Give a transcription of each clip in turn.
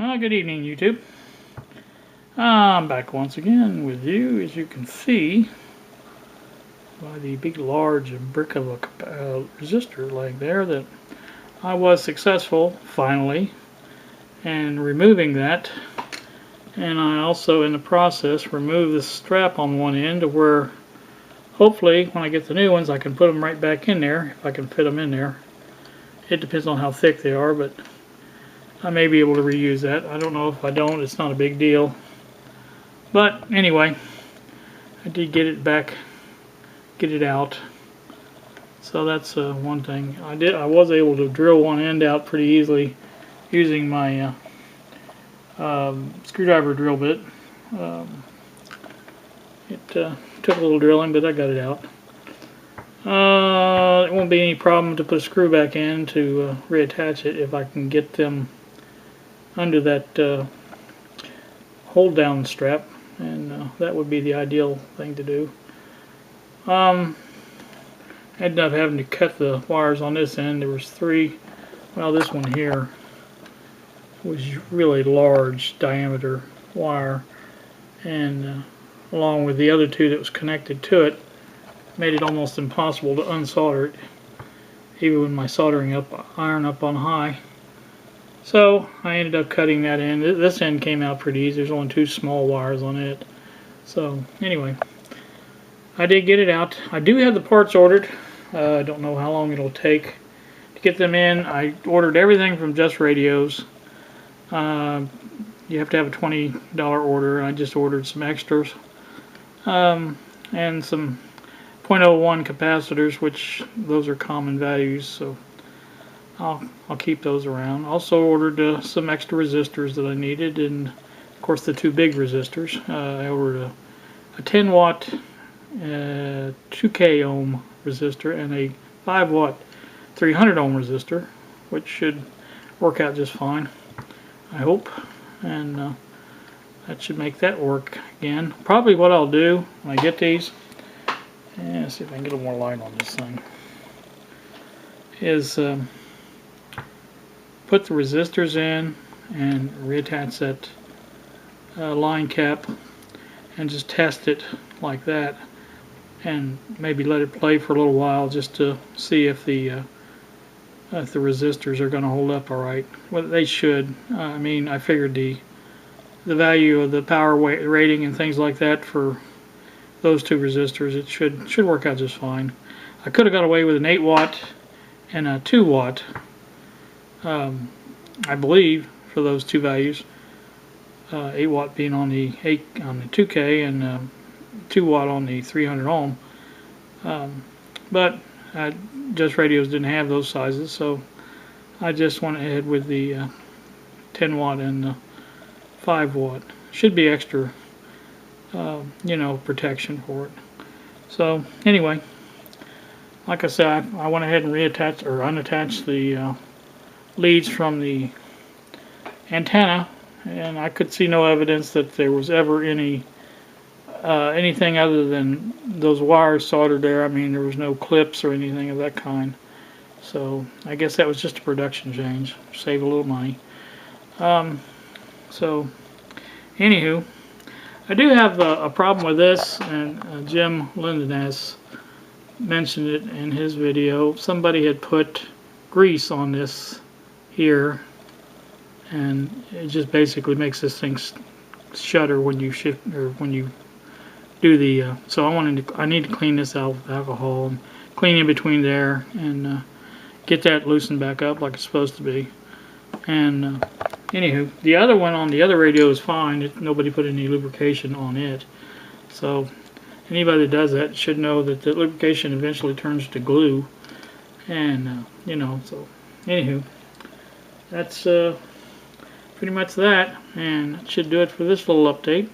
Good evening, YouTube. I'm back once again with you, as you can see by the big large brick of a resistor laying there, that I was successful finally in removing that. And I also, in the process, removed the strap on one end to where hopefully when I get the new ones I can put them right back in there, if I can fit them in there. It depends on how thick they are, but I may be able to reuse that. I don't know. If I don't, it's not a big deal. But anyway, I did get it back, get it out. So that's one thing. I was able to drill one end out pretty easily using my screwdriver drill bit. It took a little drilling, but I got it out. It won't be any problem to put a screw back in to reattach it if I can get them under that hold down strap, and that would be the ideal thing to do. I ended up having to cut the wires on this end. There was three. Well, this one here was really large diameter wire, and along with the other two that was connected to it, made it almost impossible to unsolder it, even with my soldering iron up on high. So I ended up cutting that end. This end came out pretty easy. There's only two small wires on it. So anyway, I did get it out. I do have the parts ordered. I don't know how long it'll take to get them in. I ordered everything from Just Radios. You have to have a $20 order. I just ordered some extras and some 0.01 capacitors, which those are common values, so I'll keep those around. Also ordered some extra resistors that I needed, and of course the two big resistors. I ordered a 10 watt 2K ohm resistor and a 5 watt 300 ohm resistor, which should work out just fine, I hope, and that should make that work again. Probably what I'll do when I get these, and see if I can get a little more light on this thing, is put the resistors in and reattach that line cap and just test it like that, and maybe let it play for a little while just to see if the resistors are going to hold up all right. Well, they should. I mean, I figured the value of the power rating and things like that for those two resistors, it should work out just fine. I could have got away with an 8 watt and a 2 watt, I believe, for those two values. 8 watt being on the 2K and 2 watt on the 300 ohm. But Just Radios didn't have those sizes, so I just went ahead with the 10 watt and the 5 watt. Should be extra, protection for it. So anyway, like I said, I went ahead and reattached or unattached the leads from the antenna, and I could see no evidence that there was ever anything other than those wires soldered there. I mean, there was no clips or anything of that kind. So I guess that was just a production change, save a little money. So anywho, I do have a problem with this, and Jim Linden has mentioned it in his video. Somebody had put grease on this here, and it just basically makes this thing shudder when you shift, or when you do the so I need to clean this out with alcohol and clean in between there and get that loosened back up like it's supposed to be. And anywho, the other one on the other radio is fine. Nobody put any lubrication on it, so anybody that does that should know that the lubrication eventually turns to glue, and so anywho, that's pretty much that, and that should do it for this little update.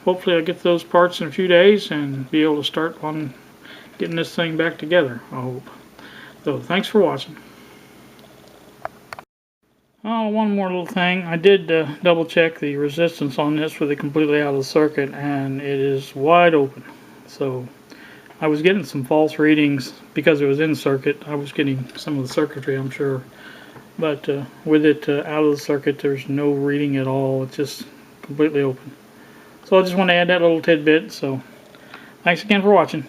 Hopefully I'll get those parts in a few days and be able to start on getting this thing back together, I hope. So thanks for watching. Oh, one more little thing. I did double check the resistance on this with it completely out of the circuit, and it is wide open. So I was getting some false readings because it was in circuit. I was getting some of the circuitry, I'm sure, but with it out of the circuit, there's no reading at all. It's just completely open. So I just want to add that little tidbit. So thanks again for watching.